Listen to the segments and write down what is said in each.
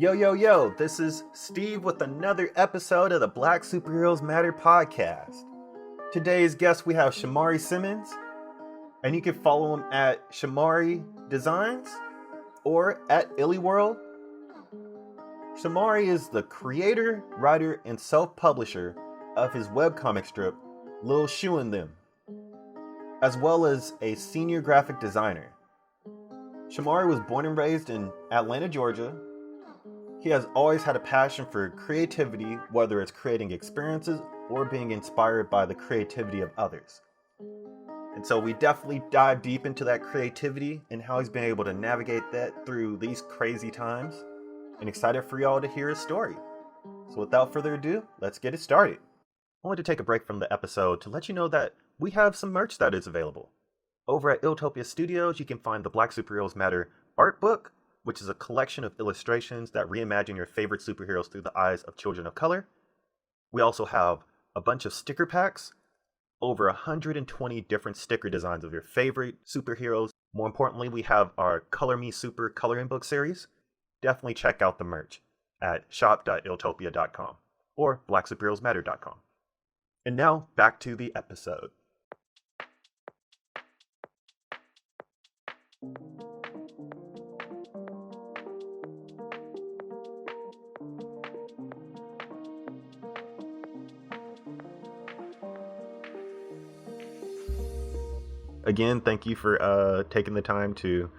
Yo, yo, yo, this is Steve with another episode of the Black Superheroes Matter podcast. Today's guest, we have Shomari Simmons, and you can follow him at Shomari Designs or at Illyworld. Shomari is the creator, writer, and self-publisher of his webcomic strip, Lil Shu and Them, as well as a senior graphic designer. Shomari was born and raised in Atlanta, Georgia. He has always had a passion for creativity, whether it's creating experiences or being inspired by the creativity of others. And so we definitely dive deep into that creativity and how he's been able to navigate that through these crazy times. And excited for y'all to hear his story. So without further ado, let's get it started. I wanted to take a break from the episode to let you know that we have some merch that is available. Over at Iltopia Studios, you can find the Black Superheroes Matter art book, which is a collection of illustrations that reimagine your favorite superheroes through the eyes of children of color. We also have a bunch of sticker packs, over 120 different sticker designs of your favorite superheroes. More importantly, we have our Color Me Super coloring book series. Definitely check out the merch at shop.iltopia.com or blacksuperheroesmatter.com. And now, back to the episode. Again, thank you for taking the time to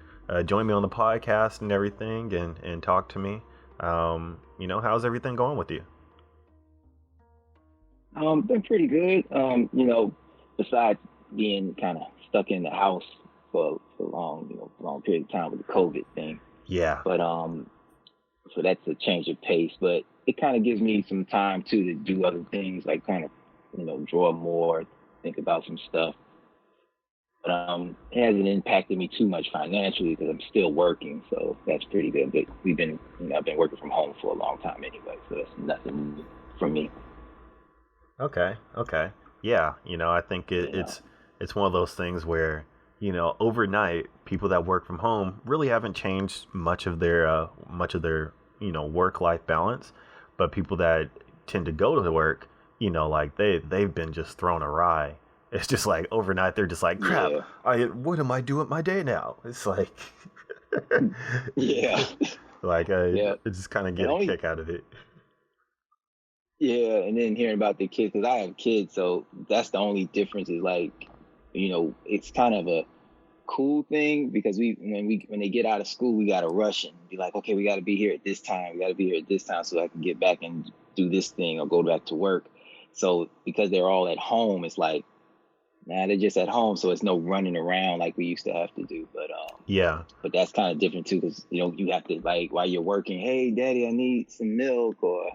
join me on the podcast and everything and talk to me. How's everything going with you? Been pretty good. Besides being kind of stuck in the house for long period of time with the COVID thing. Yeah. But so that's a change of pace. But it kind of gives me some time too to do other things, like kind of draw more, think about some stuff. But it hasn't impacted me too much financially because I'm still working, so that's pretty good. But I've been working from home for a long time anyway, so that's nothing new for me. Okay. Yeah, I think it's one of those things where, overnight, people that work from home really haven't changed much of their work-life balance, but people that tend to go to work, they've been just thrown awry. It's just like overnight, they're just like, crap, yeah. What am I doing with my day now? It's like, yeah. I just kind of get a kick out of it. Yeah, and then hearing about the kids, because I have kids, so that's the only difference is it's kind of a cool thing because when they get out of school, we got to rush and be like, okay, we got to be here at this time. We got to be here at this time so I can get back and do this thing or go back to work. So because they're all at home, it's like, nah, they're just at home, so it's no running around like we used to have to do. But yeah. But that's kind of different too, because you have to while you're working, hey, Daddy, I need some milk or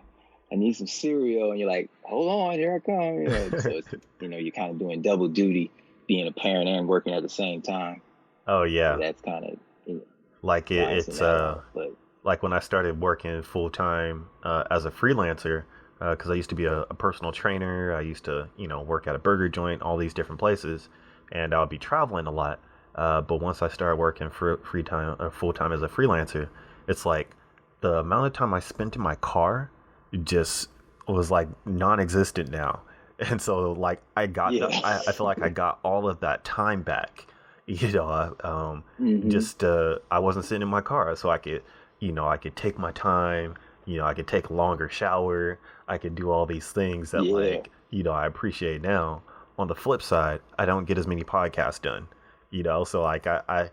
I need some cereal, and you're like, hold on, here I come. So it's you're kind of doing double duty, being a parent and working at the same time. Oh yeah. So that's kind of it's like when I started working full time as a freelancer. Because I used to be a personal trainer. I used to, work at a burger joint, all these different places, and I would be traveling a lot. But once I started working for full time as a freelancer, it's like the amount of time I spent in my car just was like non-existent now. And so like I feel like I got all of that time back. I wasn't sitting in my car, so I could take my time. I could take a longer shower. I could do all these things that I appreciate now. On the flip side, I don't get as many podcasts done, so like I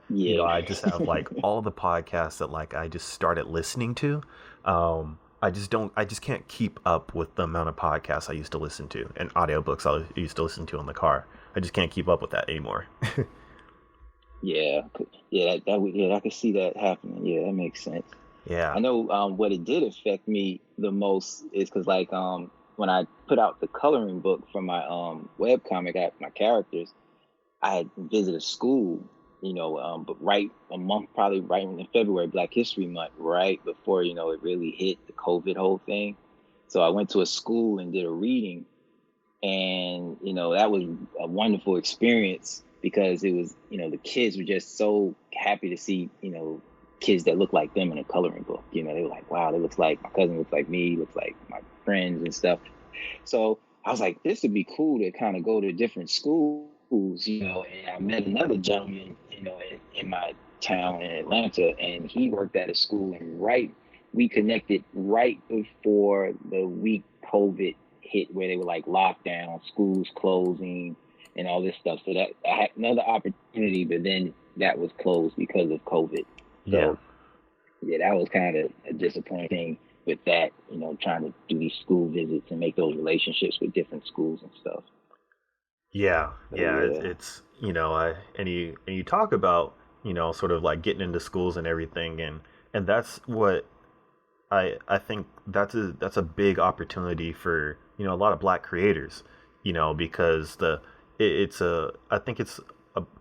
just have like all the podcasts that like I just started listening to. I just can't keep up with the amount of podcasts I used to listen to and audiobooks I used to listen to in the car. I just can't keep up with that anymore. I could see that happening. Yeah, that makes sense. Yeah. I know what it did affect me the most is because when I put out the coloring book for my webcomic, my characters, I had visited school, but right in February, Black History Month, right before, it really hit the COVID whole thing. So I went to a school and did a reading, and, that was a wonderful experience because it was, the kids were just so happy to see, kids that look like them in a coloring book. You know, they were like, wow, it looks like my cousin looks like me, looks like my friends and stuff. So I was like, this would be cool to kind of go to different schools, you know. And I met another gentleman, you know, in my town in Atlanta, and he worked at a school. And we connected right before the week COVID hit, where they were like lockdown, schools closing, and all this stuff. So that I had another opportunity, but then that was closed because of COVID. So yeah, that was kind of a disappointing with that, you know, trying to do these school visits and make those relationships with different schools and stuff. Yeah, So, yeah, yeah. it's you know, and you talk about, you know, sort of like getting into schools and everything, and that's what I think that's a big opportunity for, you know, a lot of black creators, you know, because it's a I think it's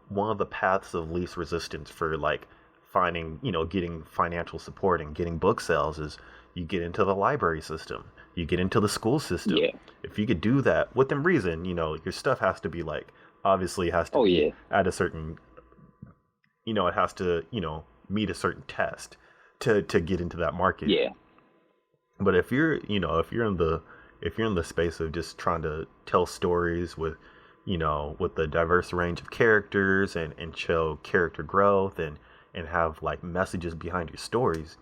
one of the paths of least resistance for like finding, you know, getting financial support and getting book sales is you get into the library system, you get into the school system. Yeah. If you could do that within reason, you know, your stuff has to be like, obviously has to Oh, be yeah. at a certain, you know, it has to, you know, meet a certain test to get into that market. Yeah. But if you're, you know, if you're in the space of just trying to tell stories with, you know, with the diverse range of characters and show character growth and have like messages behind your stories,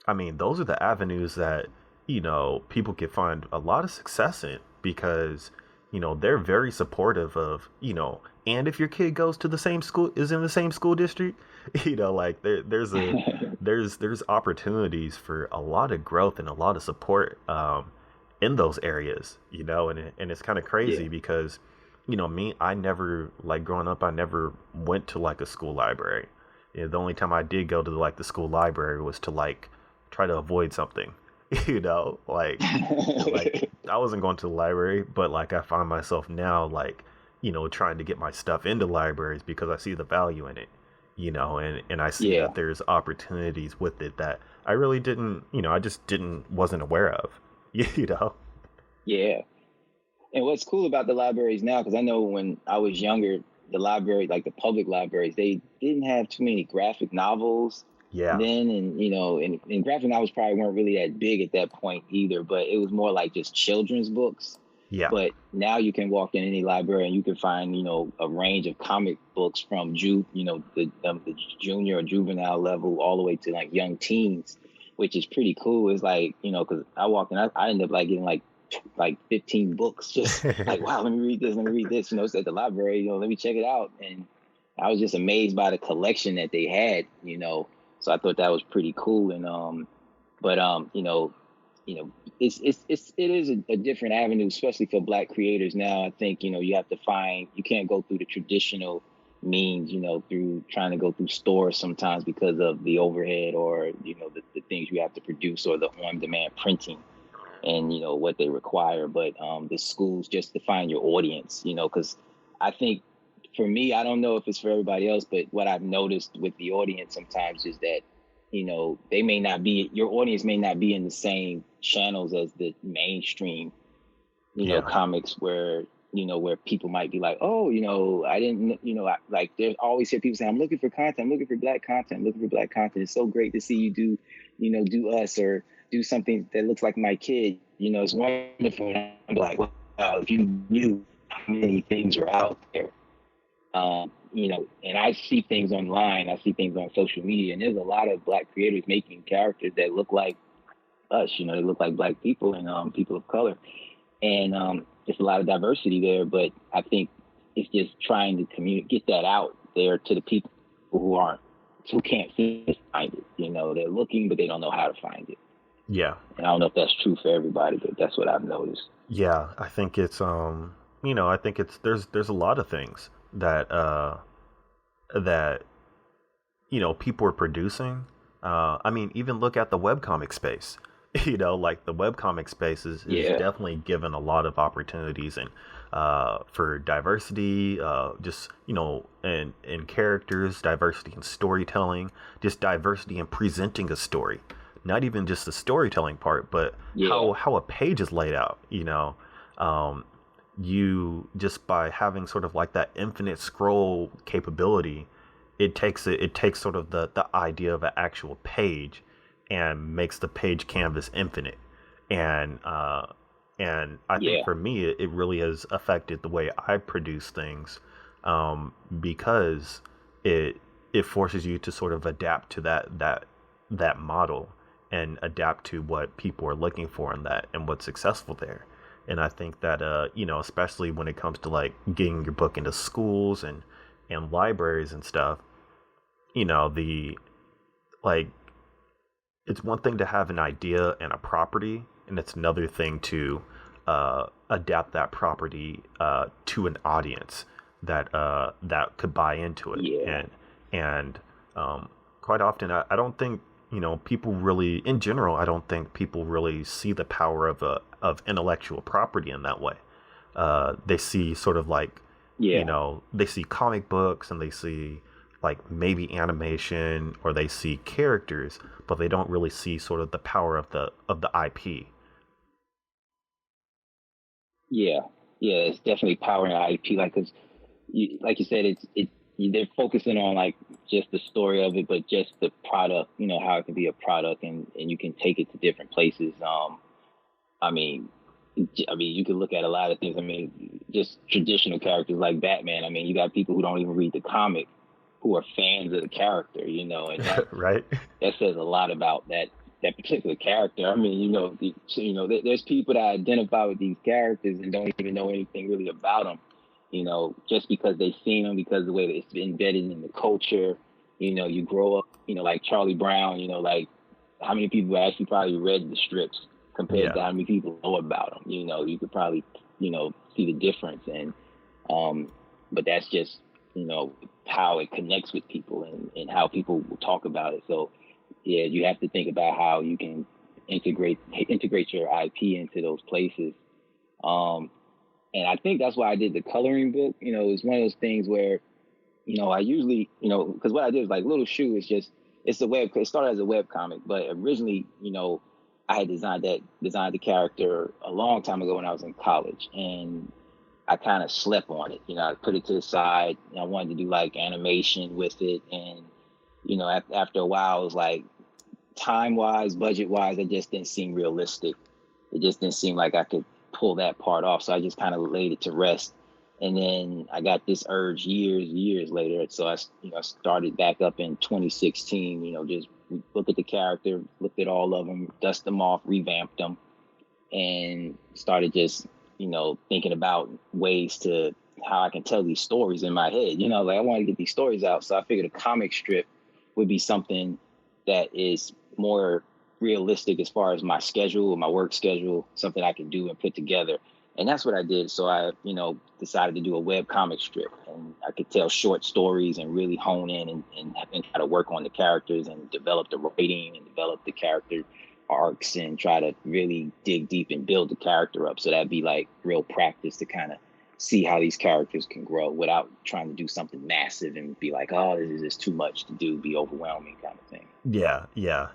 I mean, those are the avenues that, you know, people can find a lot of success in because, you know, they're very supportive of, you know, and if your kid goes to the same school, is in the same school district, you know, like there's opportunities for a lot of growth and a lot of support in those areas, you know, and it's kind of crazy Yeah. because, you know, me, I never, like growing up, I never went to like a school library. You know, the only time I did go to like the school library was to like try to avoid something, you know, like I wasn't going to the library, but like I find myself now like, you know, trying to get my stuff into libraries because I see the value in it, you know, and I see Yeah. that there's opportunities with it that I really didn't, you know, I just wasn't aware of, you know. Yeah. And what's cool about the libraries now, because I know when I was younger, the library, like the public libraries, they didn't have too many graphic novels Yeah, then. And, you know, and graphic novels probably weren't really that big at that point either, but it was more like just children's books. yeah, But now you can walk in any library and you can find, you know, a range of comic books from you know, the junior or juvenile level all the way to like young teens, which is pretty cool. It's like, you know, because I walked in, I ended up like getting like 15 books, just like, wow, let me read this, you know, it's at the library, you know, let me check it out. And I was just amazed by the collection that they had, you know. So I thought that was pretty cool. And but you know, it is a different avenue, especially for Black creators now. I think, you know, you can't go through the traditional means, you know, through trying to go through stores sometimes because of the overhead or, you know, the things you have to produce or the on-demand printing and, you know, what they require. But the schools, just to find your audience, you know, because I think for me, I don't know if it's for everybody else, but what I've noticed with the audience sometimes is that, you know, your audience may not be in the same channels as the mainstream, you know, yeah, comics where, you know, where people might be like, oh, you know, I didn't, you know, like there's always hear people say, I'm looking for content, I'm looking for Black content, I'm looking for Black content. It's so great to see you do, you know, do us or do something that looks like my kid. You know, it's wonderful. And I'm like, wow, if you knew how many things are out there. You know, and I see things online, I see things on social media, and there's a lot of Black creators making characters that look like us. You know, they look like Black people and people of color, and there's a lot of diversity there. But I think it's just trying to get that out there to the people who can't find it. You know, they're looking, but they don't know how to find it. yeah, And I don't know if that's true for everybody, but that's what I've noticed. yeah. I think it's you know, I think it's there's a lot of things that you know people are producing. I mean, even look at the webcomic space. You know, like the webcomic space is Yeah, definitely given a lot of opportunities and for diversity, just you know, and characters, diversity in storytelling, just diversity in presenting a story. Not even just the storytelling part, but yeah, how a page is laid out. You know, um, you just by having sort of like that infinite scroll capability, it takes sort of the idea of an actual page and makes the page canvas infinite. And and I think Yeah, for me it really has affected the way I produce things, because it it forces you to sort of adapt to that model and adapt to what people are looking for in that and what's successful there. And I think that especially when it comes to like getting your book into schools and libraries and stuff, the like it's one thing to have an idea and a property, and it's another thing to adapt that property to an audience that could buy into it. yeah, And quite often, I don't think people really, in general, I don't think people really see the power of intellectual property in that way. They see sort of like yeah, they see comic books and they see like maybe animation or they see characters, but they don't really see sort of the power of the IP. yeah, yeah. It's definitely power in IP. Like, cause like you said, they're focusing on like just the story of it, but just the product. You know how it can be a product, and you can take it to different places. I mean, you can look at a lot of things. I mean, just traditional characters like Batman. I mean, you got people who don't even read the comic who are fans of the character, and Right? that says a lot about that particular character. I mean, there's people that identify with these characters and don't even know anything really about them. Just because they've seen them, because of the way that it's been embedded in the culture. You grow up, like Charlie Brown. Like how many people actually probably read the strips compared Yeah. to how many people know about them. You could probably see the difference, but that's just how it connects with people and how people will talk about it. So yeah, you have to think about how you can integrate your IP into those places. Um, and I think that's why I did the coloring book. It's one of those things where I usually because what I did was like Little Shu is just it started as a web comic, but originally I had designed the character a long time ago when I was in college, and I kind of slept on it. I put it to the side. I wanted to do like animation with it, and after a while, it was like time wise, budget wise, it just didn't seem realistic. It just didn't seem like I could pull that part off. So I just kind of laid it to rest. And then I got this urge years later. So I started back up in 2016. Just look at the character, looked at all of them, dust them off, revamped them, and started just thinking about ways to how I can tell these stories in my head. Like I want to get these stories out. So I figured a comic strip would be something that is more realistic as far as my schedule, my work schedule, something I can do and put together. And that's what I did. So I, decided to do a web comic strip, and I could tell short stories and really hone in and try to work on the characters and develop the writing and develop the character arcs and try to really dig deep and build the character up. So that'd be like real practice to kind of see how these characters can grow without trying to do something massive and be like, oh, this is just too much to do, be overwhelming kind of thing. Yeah, yeah.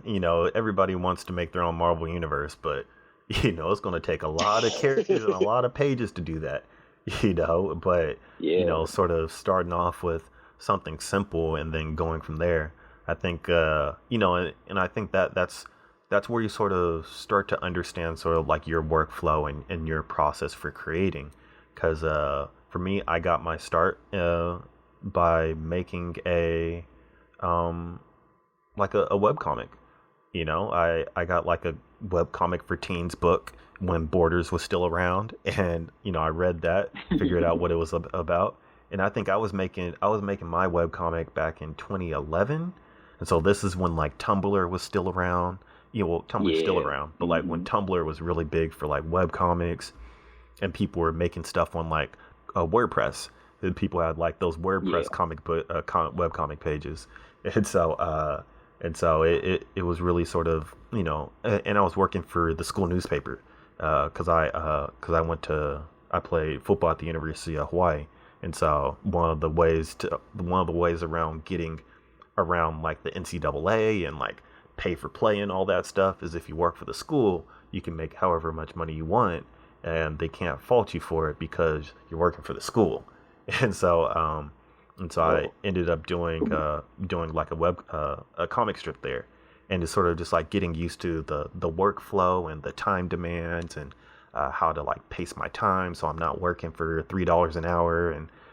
Everybody wants to make their own Marvel universe, but it's going to take a lot of characters and a lot of pages to do that. But Yeah. sort of starting off with something simple and then going from there. I think and I think that's where you sort of start to understand sort of like your workflow and your process for creating. Because for me, I got my start by making a like a web comic. I got like a web comic for teens book when Borders was still around, and I read that, figured out what it was about, and I think I was making my web comic back in 2011, and so this is when like Tumblr was still around. Well, Tumblr's still Yeah. around, but like when Hmm. Tumblr was really big for like web comics, and people were making stuff on like WordPress. And people had like those WordPress Yeah. comic book web comic pages, and so it was really sort of and I was working for the school newspaper because I went to I played football at the University of Hawaii, and so one of the ways around getting around like the NCAA and like pay for play and all that stuff is if you work for the school, you can make however much money you want, and they can't fault you for it because you're working for the school. And so And so I Oh, ended up doing like a comic strip there, and it's sort of just like getting used to the workflow and the time demands, and how to like pace my time so I'm not working for $3 an hour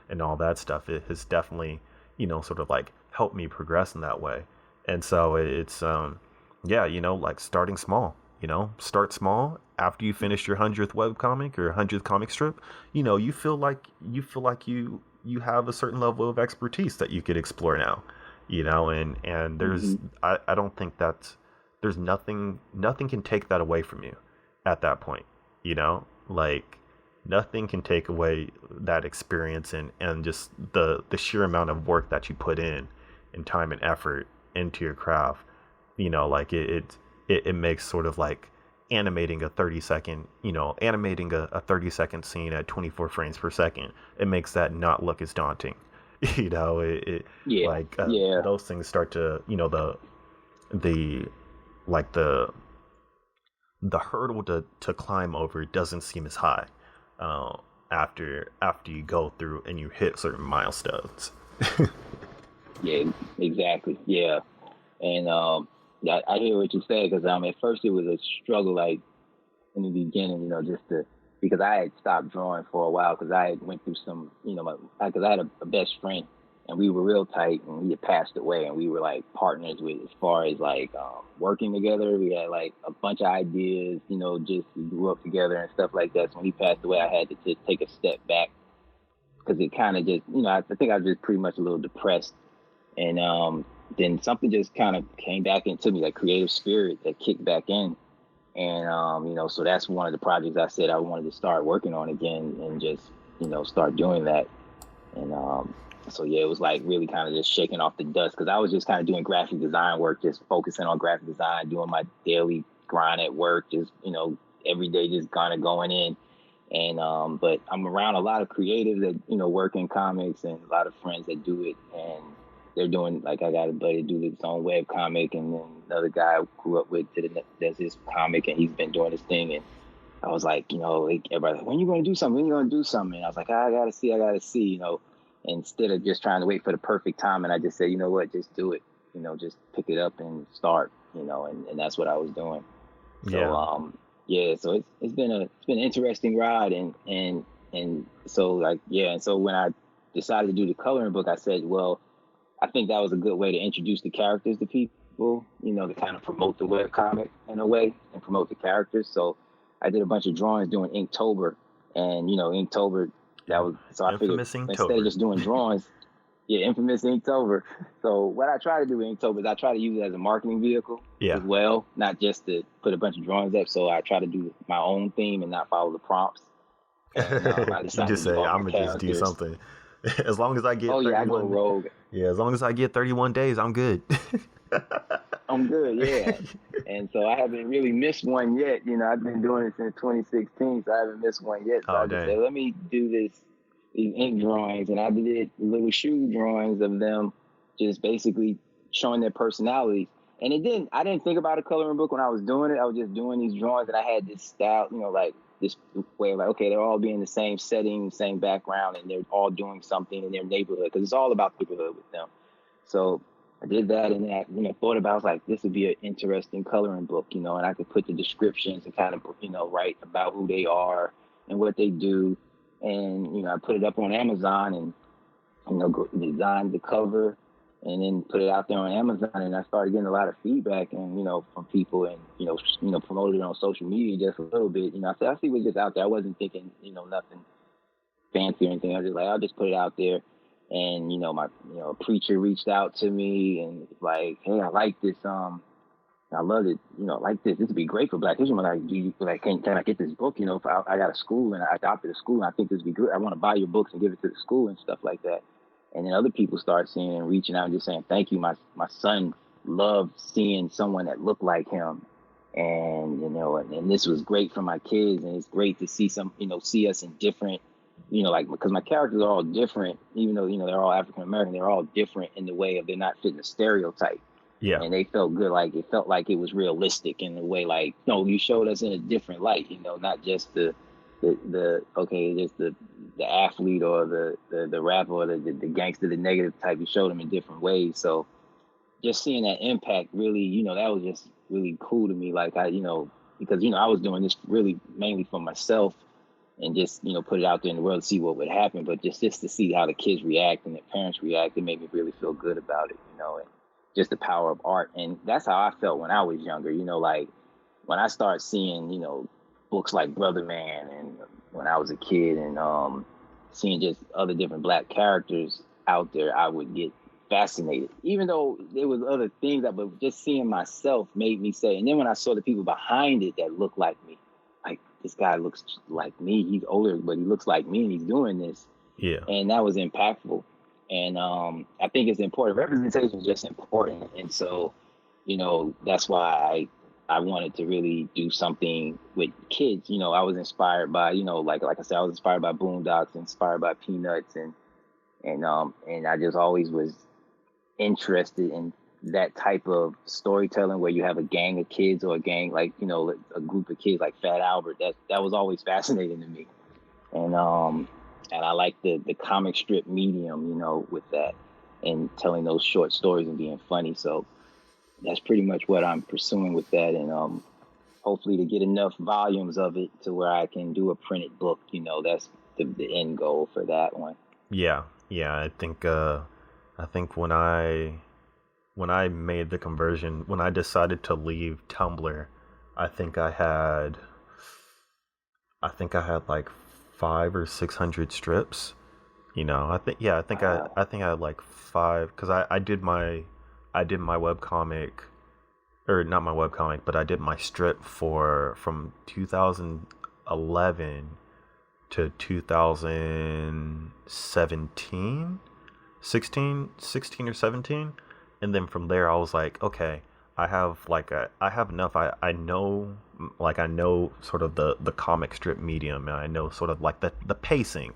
and all that stuff. It has definitely, sort of like helped me progress in that way. And so it's yeah, like starting small. Start small. After you finish your 100th webcomic or 100th comic strip, you have a certain level of expertise that you could explore now. And hmm I don't think there's nothing can take that away from you at that point. Like nothing can take away that experience and just the sheer amount of work that you put in and time and effort into your craft. Like it makes sort of like animating a 30-second scene at 24 frames per second. It makes that not look as daunting. It yeah, like yeah. those things start to, the like the hurdle to climb over doesn't seem as high uh, after you go through and you hit certain milestones. Yeah, exactly. Yeah, and I hear what you say because at first it was a struggle, like in the beginning, just to because I had stopped drawing for a while because I had went through some, because I had a best friend and we were real tight and he had passed away and we were like partners with as far as like working together. We had like a bunch of ideas, just we grew up together and stuff like that. So when he passed away, I had to just take a step back because it kind of just, I think I was just pretty much a little depressed and then something just kind of came back into me, like creative spirit that kicked back in. And, so that's one of the projects I said I wanted to start working on again and just, start doing that. And so, yeah, it was like really kind of just shaking off the dust because I was just kind of doing graphic design work, just focusing on graphic design, doing my daily grind at work, just, every day just kind of going in. And but I'm around a lot of creatives that work in comics and a lot of friends that do it, and they're doing like I got a buddy do his own web comic, and then another guy I grew up with does his comic, and he's been doing his thing. And I was like, like, everybody, when you going to do something? When you going to do something? And I was like, I gotta see, instead of just trying to wait for the perfect time. And I just said, you know what, just do it, just pick it up and start, and that's what I was doing. So Yeah. yeah, so it's been an interesting ride and so like yeah, and so when I decided to do the coloring book, I said, well, I think that was a good way to introduce the characters to people, to kind of promote the web comic in a way and promote the characters. So I did a bunch of drawings doing Inktober, and Inktober that was so I figured Infamous instead of Inktober. just doing drawings, yeah, infamous Inktober. So what I try to do with Inktober is I try to use it as a marketing vehicle Yeah. as well, not just to put a bunch of drawings up. So I try to do my own theme and not follow the prompts. And I You decided just to do say all I'm my gonna just do characters. something. As long as I Oh get yeah, I go 31. rogue. Yeah, as long as I get 31 days, I'm good. I'm good, yeah. And so I haven't really missed one yet. I've been doing it since 2016, so I haven't missed one yet. So Oh I just said, dang. let me do these ink drawings, and I did Little Shu drawings of them, just basically showing their personalities. And I didn't think about a coloring book when I was doing it. I was just doing these drawings, and I had this style, like this way of like, okay, they're all being the same setting, same background, and they're all doing something in their neighborhood because it's all about the neighborhood with them. So I did that and then I, thought about, I was like, this would be an interesting coloring book, and I could put the descriptions and kind of, write about who they are and what they do. And, I put it up on Amazon and, designed the cover and then put it out there on Amazon. And I started getting a lot of feedback and, from people and, promoted it on social media just a little bit. I said, I see what's just out there. I wasn't thinking, nothing fancy or anything. I was just like, I'll just put it out there. And my preacher reached out to me and like, hey, I like this. I love it. I like this. This would be great for Black History Month. Like, do you like? Can I get this book? If I got a school and I adopted a school, and I think this would be good. I want to buy your books and give it to the school and stuff like that. And then other people start seeing and reaching out and just saying, thank you. My son loved seeing someone that looked like him. And and this was great for my kids, and it's great to see see us in different, like because my characters are all different, even though they're all African American, they're all different in the way of they're not fitting a stereotype, Yeah. and they felt good, like it felt like it was realistic in the way, like no, you showed us in a different light, not just the okay, just the the athlete or the rapper or the gangster, the negative type. You showed them in different ways. So just seeing that impact really, that was just really cool to me. Like because I was doing this really mainly for myself and just put it out there in the world to see what would happen. But just to see how the kids react and their parents react, it made me really feel good about it. And just the power of art. And that's how I felt when I was younger. Like when I started seeing books like Brother Man, and when I was a kid, and seeing just other different Black characters out there, I would get fascinated. Even though there was other things, but just seeing myself made me say. And then when I saw the people behind it that looked like me, like this guy looks like me. He's older, but he looks like me, and he's doing this. Yeah. And that was impactful. And I think it's important. Representation is just important. And so, that's why I wanted to really do something with kids. I was inspired by, like I said, I was inspired by Boondocks, inspired by Peanuts, and I just always was interested in that type of storytelling where you have a gang of kids or a gang, like, a group of kids like Fat Albert. That was always fascinating to me. And I like the comic strip medium, with that, and telling those short stories and being funny. So that's pretty much what I'm pursuing with that. And hopefully to get enough volumes of it to where I can do a printed book. That's the end goal for that one. Yeah. I think when I made the conversion, when I decided to leave Tumblr, I think I had like 500 or 600 strips. I think I had like 5, because I did my webcomic, or not my webcomic, but I did my strip from 2011 to 2017, 16 or 17. And then from there I was like, okay, I have enough. I know sort of the comic strip medium, and I know sort of like the pacing,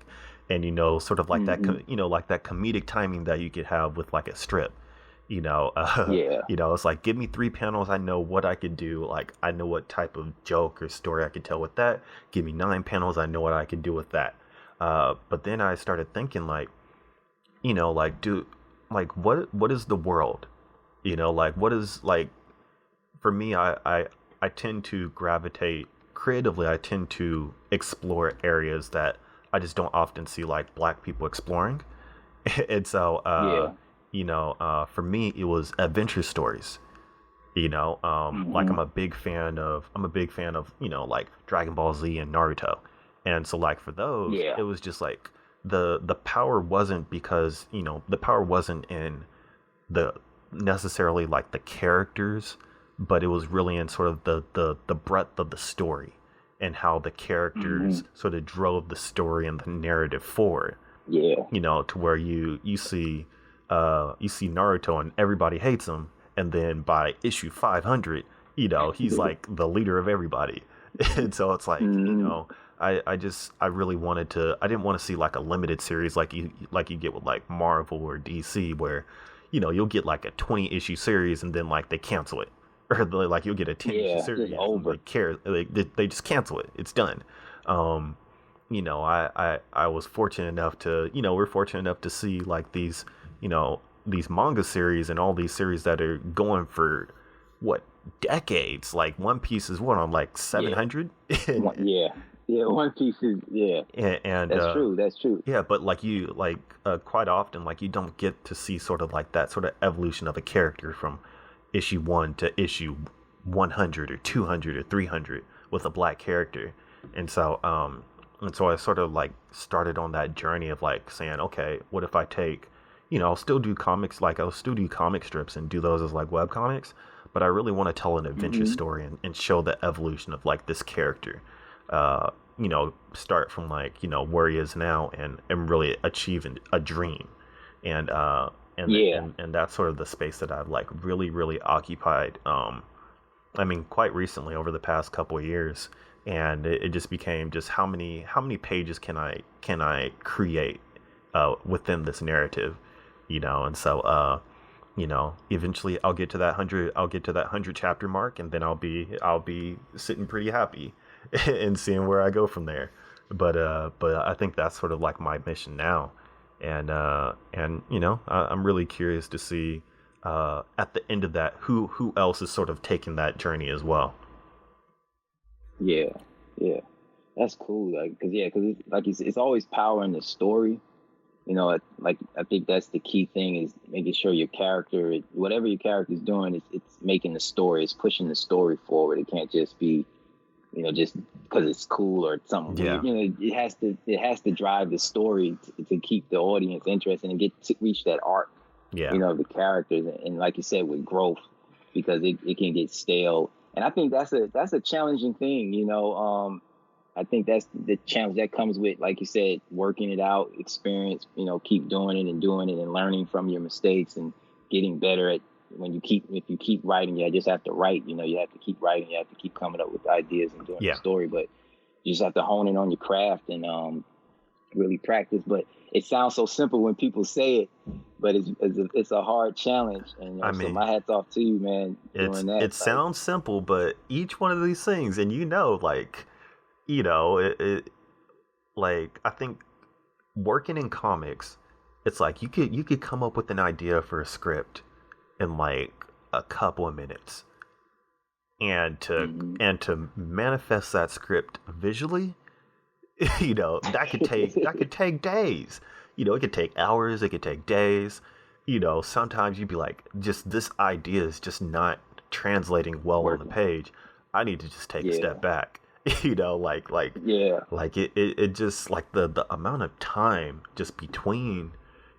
and sort of like that like that comedic timing that you could have with like a strip. It's like, give me 3 panels, I know what I could do. Like, I know what type of joke or story I could tell with that. Give me 9 panels, I know what I can do with that. But then I started thinking, like, what is the world? Like, what is, like, for me, I tend to gravitate creatively. I tend to explore areas that I just don't often see like Black people exploring. And so, for me, it was adventure stories. Like I'm a big fan of like Dragon Ball Z and Naruto. And so, like, for those, it was just like the power wasn't because, the power wasn't in the necessarily like the characters, but it was really in sort of the breadth of the story and how the characters sort of drove the story and the narrative forward. To where you see Naruto and everybody hates him, and then by issue 500, he's like the leader of everybody. And so it's like, I really wanted to. I didn't want to see like a limited series like you get with like Marvel or DC, where you'll get like a 20 issue series and then like they cancel it, or like you'll get a 10 issue series and they just cancel it. It's done. I was fortunate enough to we're fortunate enough to see like these these manga series and all these series that are going for what, decades. Like One Piece is what, on like 700. One Piece is and that's true. Yeah, but like quite often, like, you don't get to see sort of like that sort of evolution of a character from issue 1 to issue 100 or 200 or 300 with a Black character. And so I sort of like started on that journey of like saying, okay, what if I take, I'll still do comics, like I'll still do comic strips and do those as like web comics, but I really want to tell an adventure story and show the evolution of like this character. Start from like, where he is now and really achieving a dream. And that's sort of the space that I've like really, really occupied. Quite recently, over the past couple of years, and it just became just how many pages can I create within this narrative, and so eventually I'll get to that 100 chapter mark, and then I'll be sitting pretty happy and seeing where I go from there. but I think that's sort of like my mission now, and you know, I'm really curious to see at the end of that who else is sort of taking that journey as well. Yeah, yeah, that's cool. Like, cause yeah, cause it's, like you said, it's always power in the story. You know, like I think that's the key thing is making sure your character, whatever your character is doing, it's making the story, it's pushing the story forward. It can't just be, you know, just because it's cool or something Yeah, weird. You know, it has to drive the story to keep the audience interested and get to reach that arc. yeah, You know, of the characters, and like you said, with growth, because it can get stale. And I think that's a challenging thing. You know, I think that's the challenge that comes with, like you said, working it out, experience. You know, keep doing it and doing it and learning from your mistakes and getting better at if you keep writing, you just have to write. You know, you have to keep writing. You have to keep coming up with ideas and doing the yeah. story. But you just have to hone in on your craft and really practice. But it sounds so simple when people say it, but it's a hard challenge. And you I know, so mean, my hat's off to you, man, doing that. it Like, sounds simple, but each one of these things, and you know, like you know, like I think working in comics, it's like you could come up with an idea for a script in like a couple of minutes, mhm. and to manifest that script visually, you know, that could take days. You know, it could take hours, it could take days. You know, sometimes you'd be like, just this idea is just not translating well on the Working, page. I need to just take a yeah, step back. You know, yeah, like it just like the amount of time just between,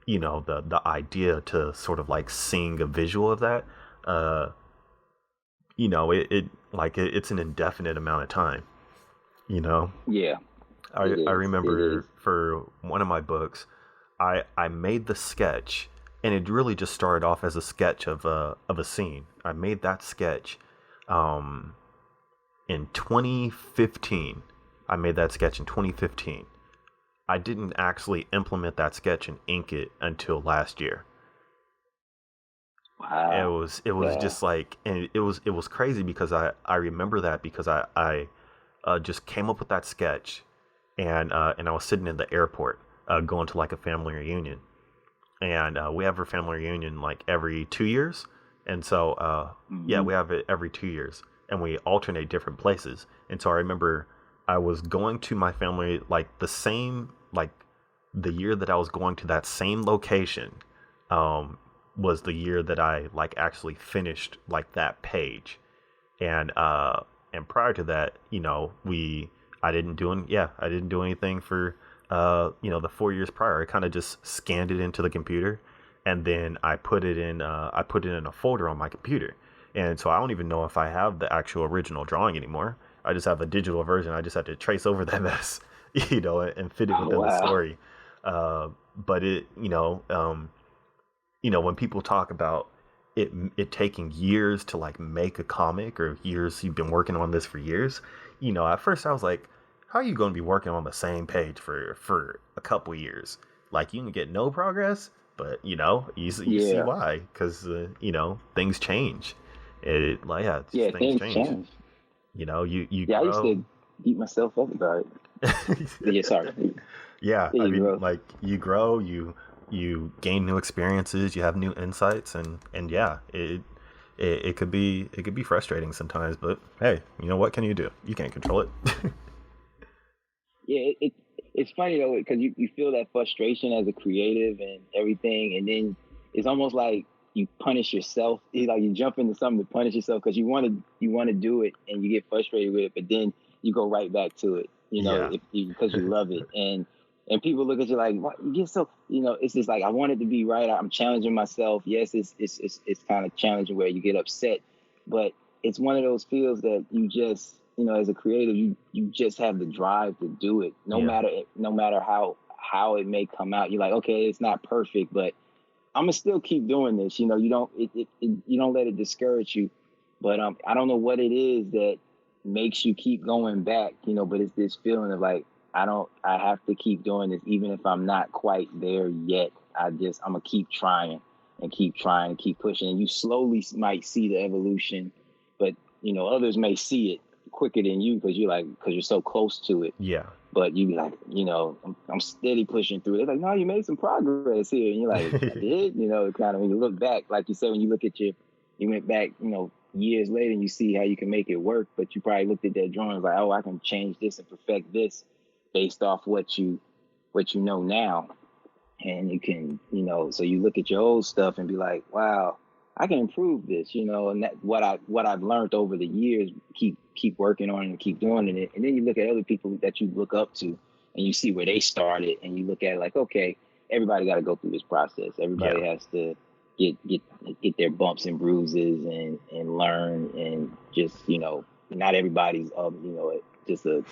you know, the idea to sort of like seeing a visual of that, uh, you know, it's an indefinite amount of time, you know. yeah. It I is, it is. remember for one of my books, I made the sketch, and it really just started off as a sketch of a scene. I made that sketch um, in 2015. I made that sketch in 2015. I didn't actually implement that sketch and ink it until last year. Wow. It was Yeah. just like, and it was crazy because I remember that because I just came up with that sketch, and I was sitting in the airport going to like a family reunion, and we have our family reunion like every 2 years, and so yeah, Hmm. we have it every 2 years, and we alternate different places. And so I remember I was going to my family like the same like the year that I was going to that same location um, was the year that I like actually finished like that page, and and prior to that, you know, I didn't do anything for you know, the 4 years prior. I kind of just scanned it into the computer, and then I put it in a folder on my computer, and so I don't even know if I have the actual original drawing anymore. I just have a digital version. I just have to trace over that mess, you know, and fit it Oh, within the wow. story. But you know, when people talk about it taking years to like make a comic, or years you've been working on this for years, you know, at first I was like, how are you going to be working on the same page for a couple years? Like, you can get no progress, but you know, you see Yeah. why, because you know, things change. It like, yeah, just Yeah. things Things change. change. You know, you Yeah. I used grow. to beat myself up about it. But yeah. Sorry. Yeah, There I you mean, go. like, you grow, you gain new experiences, you have new insights, and yeah, it could be frustrating sometimes, but hey, you know, what can you do? You can't control it. Yeah. It's funny though because you feel that frustration as a creative and everything, and then it's almost like you punish yourself. It's like you jump into something to punish yourself because you want to do it and you get frustrated with it, but then you go right back to it. You know, Yeah, if because you love it, and people look at you like, what, you get so, you know, it's just like I want it to be right. I'm challenging myself. Yes, it's kind of challenging where you get upset, but it's one of those fields that you just, you know, as a creative, you just have the drive to do it, yeah, no matter how it may come out. You're like, okay, it's not perfect, but I'm gonna still keep doing this. You know, you don't let it discourage you. But I don't know what it is that makes you keep going back. You know, but it's this feeling of like I have to keep doing this even if I'm not quite there yet. I'm gonna keep trying and keep trying and keep pushing. And you slowly might see the evolution, but you know, others may see it quicker than you because you're so close to it. yeah, But you be like, I'm steady pushing through. They're like, no, you made some progress here. And you're like, I did. Kind of when you look back, like you said, when you look at you went back, years later and you see how you can make it work. But you probably looked at that drawing like, oh, I can change this and perfect this based off what you know now. And you can, so you look at your old stuff and be like, wow, I can improve this, and that what I've learned over the years, keep working on it and keep doing it. And then you look at other people that you look up to and you see where they started and you look at it like, okay, everybody got to go through this process. Everybody has to get their bumps and bruises and learn and just, not everybody's, just a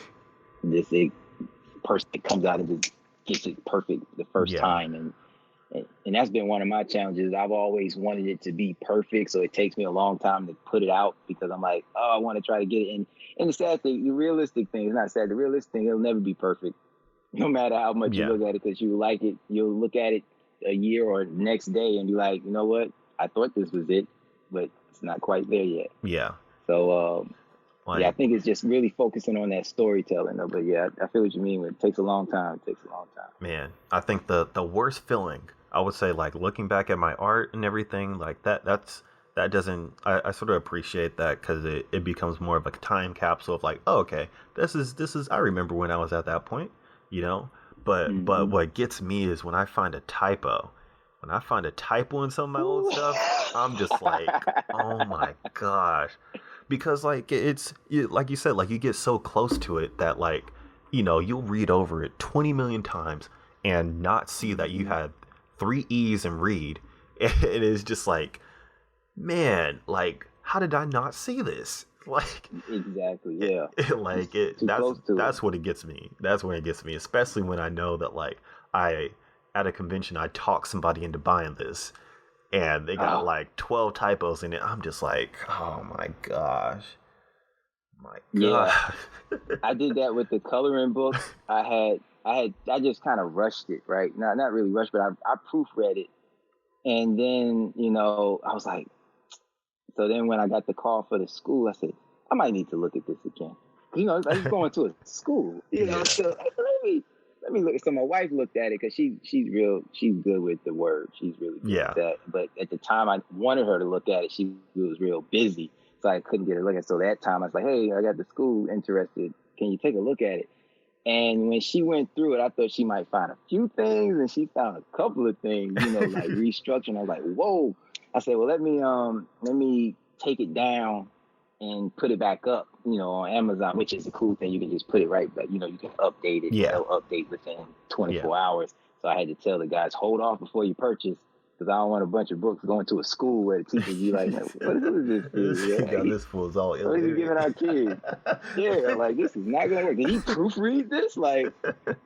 person that comes out and just gets it perfect the first time. And that's been one of my challenges. I've always wanted it to be perfect, so it takes me a long time to put it out because I'm like, oh, I want to try to get it. And the sad thing, the realistic thing, it's not sad, the realistic thing, it'll never be perfect, no matter how much you look at it, because you like it. You'll look at it a year or next day and be like, you know what? I thought this was it, but it's not quite there yet. Yeah. So, I think it's just really focusing on that storytelling. Though. But yeah, I feel what you mean. It takes a long time. Man, I think the worst feeling, I would say, like looking back at my art and everything like that, that doesn't, I sort of appreciate that because it becomes more of a time capsule of like, oh, okay, this is, I remember when I was at that point, but what gets me is when I find a typo. When I find a typo in some of my old stuff, I'm just like, oh my gosh. Because like like you said, like you get so close to it that like, you'll read over it 20 million times and not see that you had 3 E's in read. It is just like, man, like, how did I not see this? Like, exactly, yeah. That's what it gets me. That's when it gets me, especially when I know that like at a convention I talk somebody into buying this and they got like 12 typos in it. I'm just like, oh my gosh. Yeah. I did that with the coloring book. I just kind of rushed it, right? Not really rushed, but I proofread it. And then, I was like, so then when I got the call for the school, I said, I might need to look at this again. I was going to a school, so let me look. So my wife looked at it because she's good with the word. She's really good at that. But at the time I wanted her to look at it, she was real busy. So I couldn't get her looking. So that time I was like, hey, I got the school interested. Can you take a look at it? And when she went through it, I thought she might find a few things, and she found a couple of things, like restructuring. I was like, whoa. I said, well, let me take it down and put it back up, on Amazon, which is a cool thing. You can just put it right back, you can update it. It'll update within 24 hours. So I had to tell the guys, hold off before you purchase, because I don't want a bunch of books going to a school where the teachers be like, what is this? This fool's all what is he giving our kids? Yeah, like, this is not going to work. Did he proofread this? Like,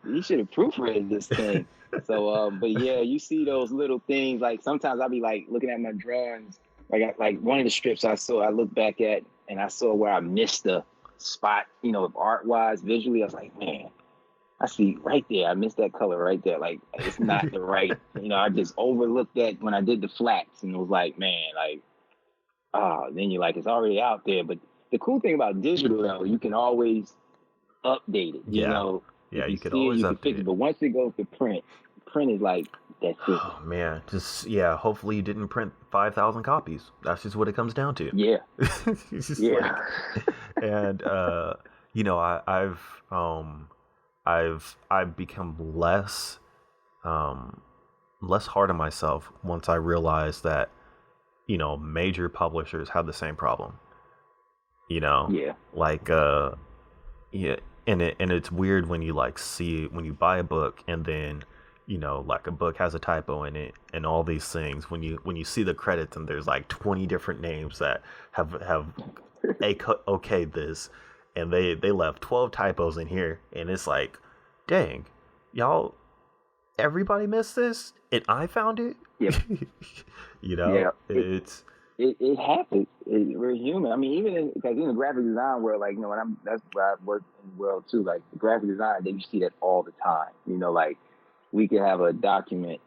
he should have proofread this thing. So, but yeah, you see those little things. Like, sometimes I'll be like looking at my drawings. Like one of the strips I look back at, and I saw where I missed the spot, art-wise, visually. I was like, man, I see right there. I missed that color right there. Like, it's not the right, I just overlooked that when I did the flats, and it was like, man, like, then you're like, it's already out there. But the cool thing about digital, though, you can always update it, Yeah, you can always update it. But once it goes to print is like, that's it. Oh, man. Just, hopefully you didn't print 5,000 copies. That's just what it comes down to. Yeah. It's just like, and, I've become less hard on myself once I realized that, major publishers have the same problem. Like, and it's weird when you like see when you buy a book and then like a book has a typo in it and all these things, when you see the credits and there's like 20 different names that have okayed this, and they left 12 typos in here, and it's like, dang, y'all, everybody missed this and I found it. It happens. We're human. I mean, even because in the graphic design world, like, that's where I've worked in the world too. Like, the graphic design, you see that all the time. Like, we could have a document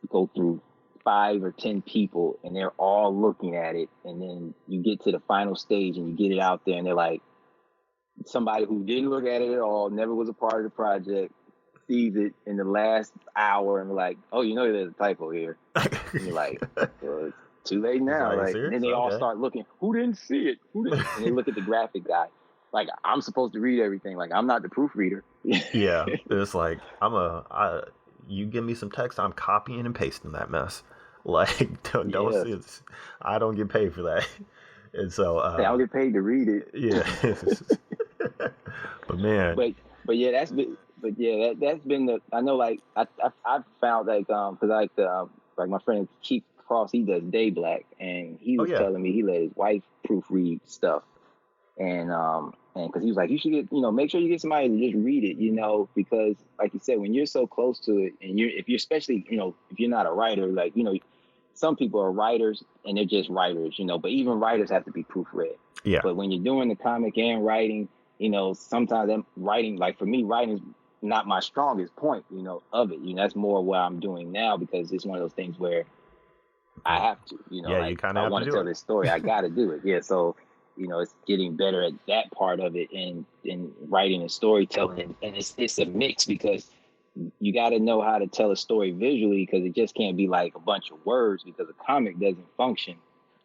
go through 5 or 10 people, and they're all looking at it, and then you get to the final stage and you get it out there, and they're like, somebody who didn't look at it at all, never was a part of the project, sees it in the last hour and like, oh, there's a typo here. And you're like, well, it's too late now. Like, Like, and then they all start looking, who didn't see it? And they look at the graphic guy. Like, I'm supposed to read everything. Like, I'm not the proofreader. Yeah, it's like you give me some text, I'm copying and pasting that mess. Like, don't see it. I don't get paid for that. And so I don't get paid to read it. Yeah. But man. But yeah, that's been the, I know, like I've found like because like like my friend Keith Cross, he does Day Black, and he was telling me he let his wife proofread stuff, and because he was like, you should get, make sure you get somebody to just read it, because like you said, when you're so close to it, and if you're especially, if you're not a writer, like, some people are writers and they're just writers, but even writers have to be proofread. Yeah. But when you're doing the comic and writing, sometimes that writing, like for me, writing is not my strongest point, of it. That's more what I'm doing now, because it's one of those things where I have to, like, you kind of want to tell this story. I got to do it. Yeah. So, it's getting better at that part of it, and writing and storytelling. And it's a mix, because you got to know how to tell a story visually, because it just can't be like a bunch of words, because a comic doesn't function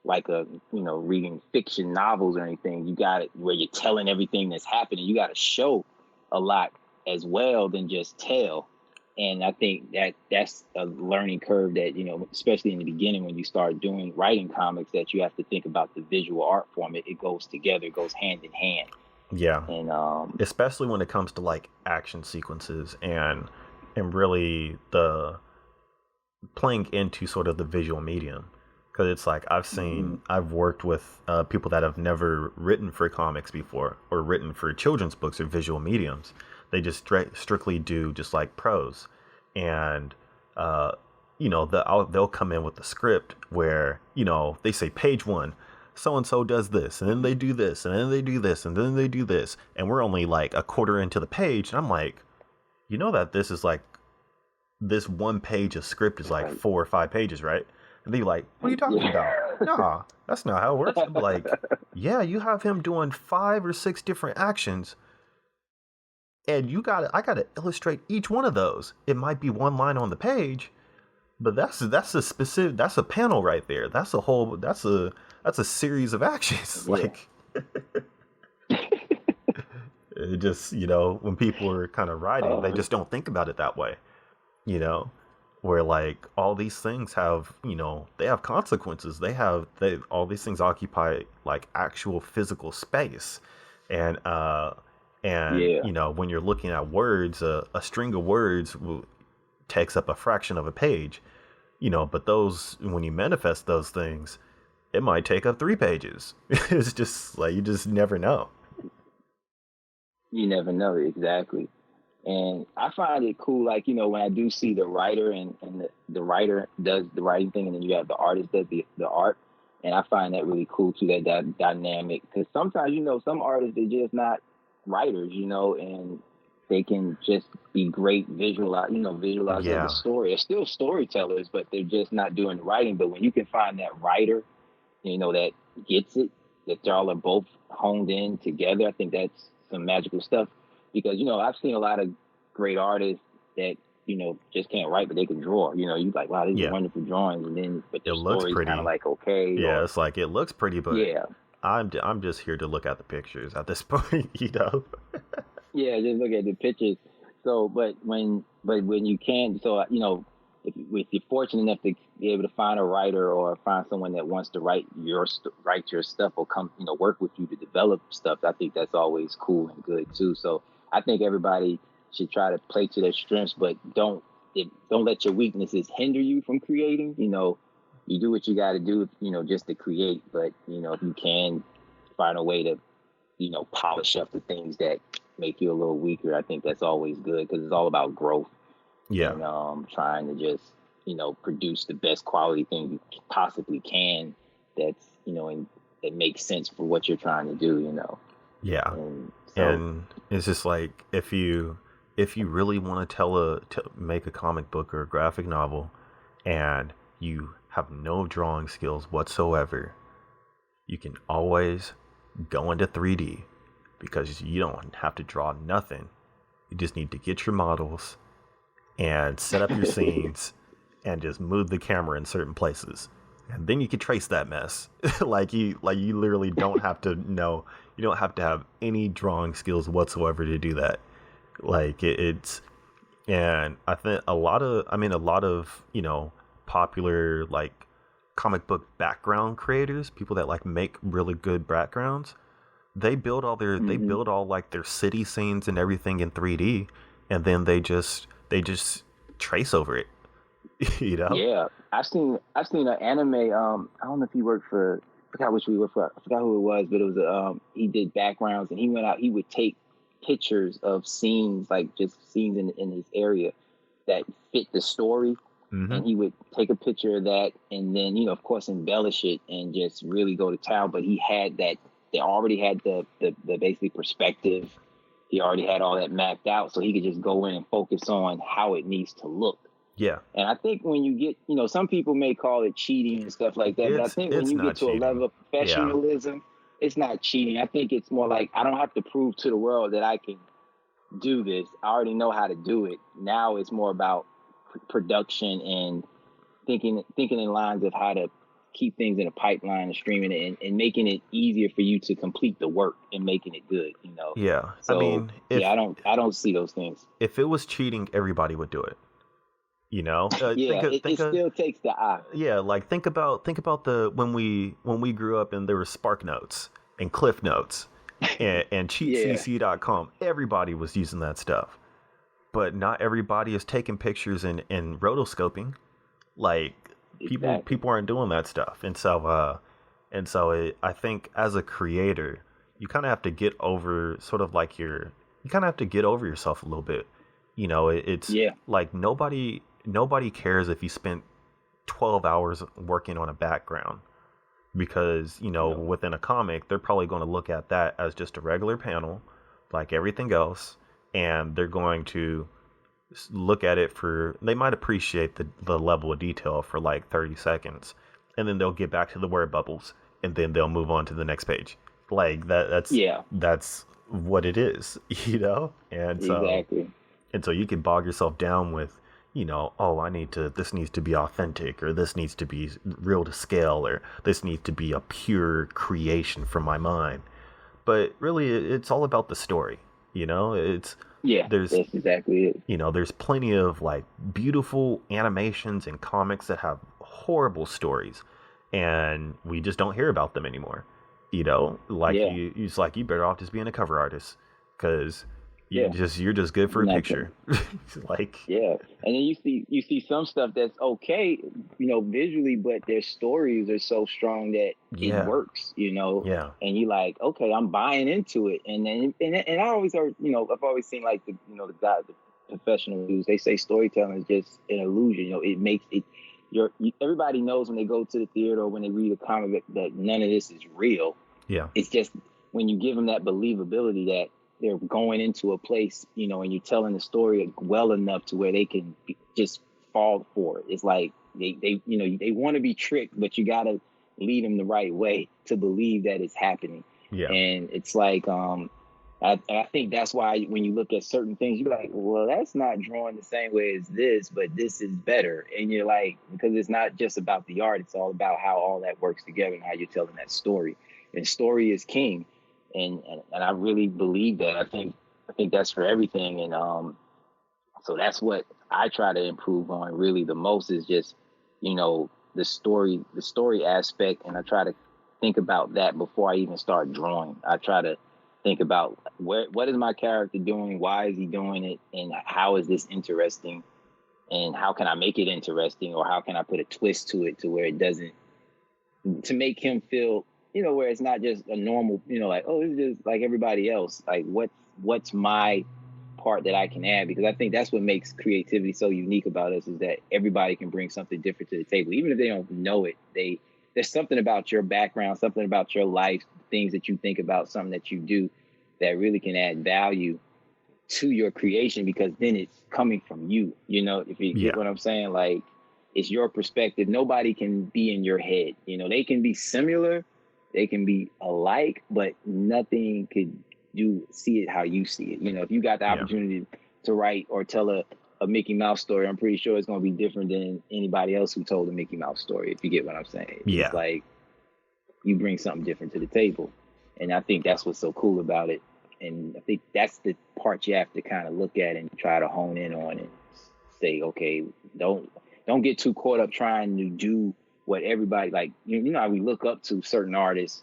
like reading fiction novels or anything. You got it where you're telling everything that's happening. You got to show a lot as well than just tell. And I think that's a learning curve that, especially in the beginning when you start writing comics, that you have to think about the visual art form. It goes together, it goes hand in hand. Yeah. And especially when it comes to like action sequences and really the playing into sort of the visual medium. Because it's like I've worked with people that have never written for comics before, or written for children's books or visual mediums. They just strictly do just like prose, and they'll come in with the script where they say page 1, so and so does this, and then they do this, and then they do this, and then they do this, and we're only like a quarter into the page, and I'm like, that this is like this one page of script is like 4 or 5 pages, right? And they're like, what are you talking about? Nah, that's not how it works. I'm like, yeah, you have him doing 5 or 6 different actions, and I gotta illustrate each one of those. It might be one line on the page, but that's a panel right there. That's a series of actions. Yeah. Like, it just, when people are kind of writing, they just don't think about it that way, where like all these things have, they have consequences. All these things occupy like actual physical space. And when you're looking at words, a string of words takes up a fraction of a page, but those, when you manifest those things, it might take up 3 pages. It's just like, you just never know. You never know, exactly. And I find it cool, like, when I do see the writer and the writer does the writing thing, and then you have the artist does the art. And I find that really cool too, that dynamic. Because sometimes, some artists, they're just not writers, and they can just be great visualizing the story. They're still storytellers, but they're just not doing the writing. But when you can find that writer, that gets it, that y'all are both honed in together, I think that's some magical stuff. Because, I've seen a lot of great artists that, just can't write, but they can draw. You're like, wow, these are wonderful drawings. And then, but the story's kind of like, okay. Yeah, it's like, it looks pretty, but yeah. I'm just here to look at the pictures at this point, Yeah, just look at the pictures. So, but when you can, so, if you're fortunate enough to be able to find a writer or find someone that wants to write your stuff, or come, work with you to develop stuff, I think that's always cool and good too. So I think everybody should try to play to their strengths, but don't let your weaknesses hinder you from creating. You do what you got to do, just to create. But, if you can find a way to, polish up the things that make you a little weaker, I think that's always good, because it's all about growth. Yeah. And trying to just, produce the best quality thing you possibly can, that's, and that makes sense for what you're trying to do, Yeah. And it's just like, if you really want to make a comic book or a graphic novel, and you have no drawing skills whatsoever, you can always go into 3D, because you don't have to draw nothing. You just need to get your models and set up your scenes and just move the camera in certain places. And then you can trace that mess. You literally don't have to know, you don't have to have any drawing skills whatsoever to do that. It's, and I think a lot of, popular comic book background creators, people that make really good backgrounds, they build all their their city scenes and everything in 3D, and then they just trace over it. Yeah, I've seen an anime. I don't know if he worked for. I forgot which we worked for. I forgot who it was, but it was he did backgrounds, and he went out. He would take pictures of scenes, just scenes in his area that fit the story, and he would take a picture of that, and then of course embellish it and just really go to town. But he had that. They already had the basically perspective. He already had all that mapped out, so he could just go in and focus on how it needs to look. Yeah. And I think when you get, some people may call it cheating and stuff like that, but I think when you get to a level of professionalism, it's not cheating. I think it's more like, I don't have to prove to the world that I can do this. I already know how to do it. Now it's more about production and thinking in lines of how to keep things in a pipeline and streaming it and making it easier for you to complete the work and making it good, Yeah. So, I don't see those things. If it was cheating, everybody would do it. It still takes the eye. Yeah, think about when we grew up and there were Spark Notes and Cliff Notes and CheatCC.com. Everybody was using that stuff, but not everybody is taking pictures and rotoscoping. People aren't doing that stuff, and so I think as a creator, you kind of have to get over you kind of have to get over yourself a little bit. Nobody cares if you spent 12 hours working on a background, because, within a comic, they're probably going to look at that as just a regular panel, like everything else. And they're going to look at it they might appreciate the level of detail for 30 seconds. And then they'll get back to the word bubbles, and then they'll move on to the next page. That's what it is, And so, exactly. And so you can bog yourself down with, this needs to be authentic, or this needs to be real to scale, or this needs to be a pure creation from my mind. But really, it's all about the story, that's exactly it. There's plenty of beautiful animations and comics that have horrible stories, and we just don't hear about them anymore. You better off just being a cover artist, because you're just good for a picture. And then you see some stuff that's okay, visually, but their stories are so strong that it works, and you okay, I'm buying into it. And then and I always heard, I've always seen the guys, the professional dudes, they say storytelling is just an illusion. It makes it everybody knows when they go to the theater or when they read a comic that none of this is real. Yeah, it's just when you give them that believability that they're going into a place, and you're telling the story well enough to where they can just fall for it. It's like they want to be tricked, but you got to lead them the right way to believe that it's happening. Yeah. And it's I think that's why when you look at certain things, you're like, well, that's not drawn the same way as this, but this is better. And you're because it's not just about the art, it's all about how all that works together and how you're telling that story. And story is king. And I really believe that. I think that's for everything. And so that's what I try to improve on really the most, is just, the story aspect. And I try to think about that before I even start drawing. I try to think about what is my character doing? Why is he doing it? And how is this interesting? And how can I make it interesting? Or how can I put a twist to it to where it doesn't, to make him feel, where it's not just a normal, it's just like everybody else. What's my part that I can add? Because I think that's what makes creativity so unique about us, is that everybody can bring something different to the table. Even if they don't know it, there's something about your background, something about your life, things that you think about, something that you do that really can add value to your creation, because then it's coming from you, if you get what I'm saying, it's your perspective. Nobody can be in your head. They can be similar, they can be alike, but nothing could do see it how you see it. You know, if you got the Yeah. opportunity to write or tell a Mickey Mouse story, I'm pretty sure it's going to be different than anybody else who told a Mickey Mouse story, if you get what I'm saying. Yeah. It's like you bring something different to the table. And I think that's what's so cool about it. And I think that's the part you have to kind of look at and try to hone in on and say, okay, don't get too caught up trying to do what everybody, like, you know how we look up to certain artists,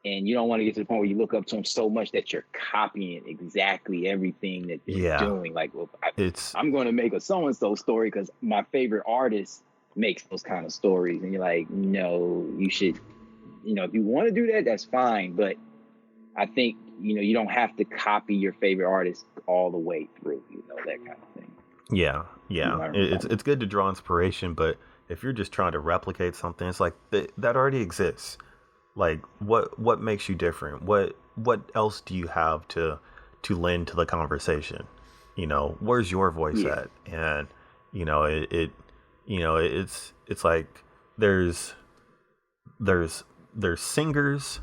and you don't want to get to the point where you look up to them so much that you're copying exactly everything that they're doing. Like, well, I'm going to make a so-and-so story because my favorite artist makes those kind of stories. And you're like, no, you should, you know, if you want to do that, that's fine. But I think, you know, you don't have to copy your favorite artist all the way through, you know, that kind of thing. Yeah. It's good to draw inspiration, but if you're just trying to replicate something, it's like that already exists. Like, what makes you different? What else do you have to lend to the conversation? You know, where's your voice at? And you know, it's like there's singers,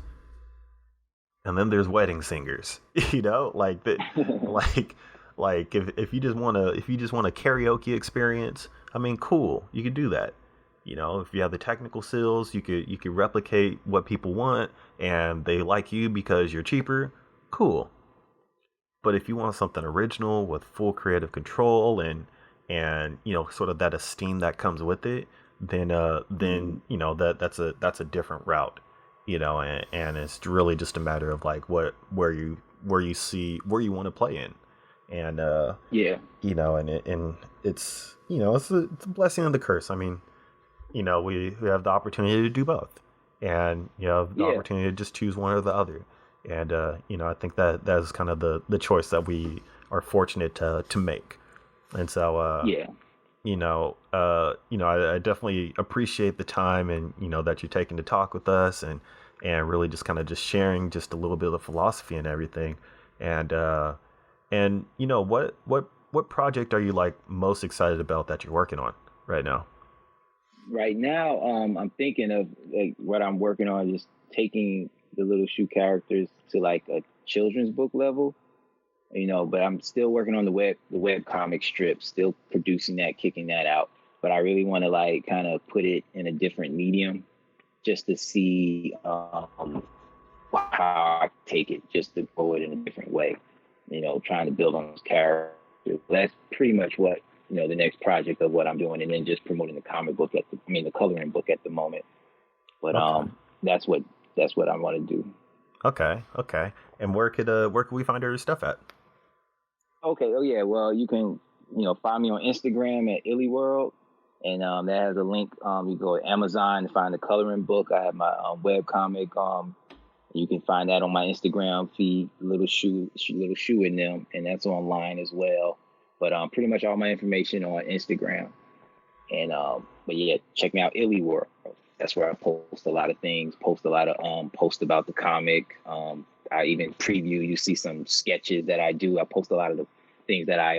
and then there's wedding singers. You know, like that, like if you just want a karaoke experience, I mean, cool, you could do that. You know, if you have the technical skills, you could replicate what people want, and they like you because you're cheaper. Cool. But if you want something original with full creative control and you know, sort of that esteem that comes with it, then you know, that's a different route. You know, and it's really just a matter of like where you want to play in, and you know, and it's, you know, it's a blessing and the curse. I mean, you know, we have the opportunity to do both, and you know, the opportunity to just choose one or the other. And you know, I think that is kind of the choice that we are fortunate to make. And so you know, I definitely appreciate the time, and you know, that you're taking to talk with us, and really just kind of just sharing just a little bit of philosophy and everything. And you know, what project are you like most excited about that you're working on right now? Right now, I'm thinking of like what I'm working on, just taking the Lil Shu characters to like a children's book level, you know. But I'm still working on the web comic strip, still producing that, kicking that out. But I really want to like kind of put it in a different medium, just to see how I take it, just to grow it in a different way. You know, trying to build on those characters. That's pretty much what, you know, the next project of what I'm doing, and then just promoting the the coloring book at the moment. But that's what I want to do. Okay. And where could we find our stuff at? Okay. Oh yeah. Well, you can, you know, find me on Instagram at IllyWorld, and that has a link. You go to Amazon to find the coloring book. I have my web comic. You can find that on my Instagram feed, Lil Shu in them, and that's online as well. But pretty much all my information on Instagram. And but yeah, check me out, IllyWorld. That's where I post a lot of things. Post a lot of post about the comic. I even preview. You see some sketches that I do. I post a lot of the things that I